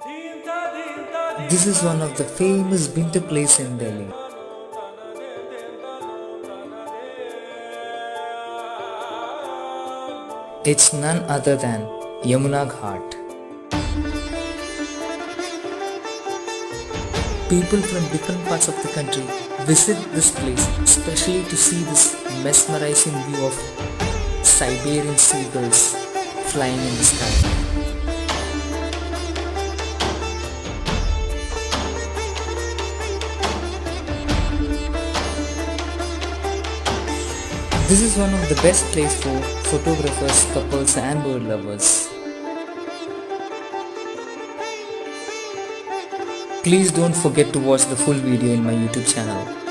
This is one of the famous winter places in Delhi. It's none other than Yamuna Ghat. People from different parts of the country visit this place especially to see this mesmerizing view of Siberian seagulls flying in the sky. This is one of the best places for photographers, couples and bird lovers. Please don't forget to watch the full video in my YouTube channel.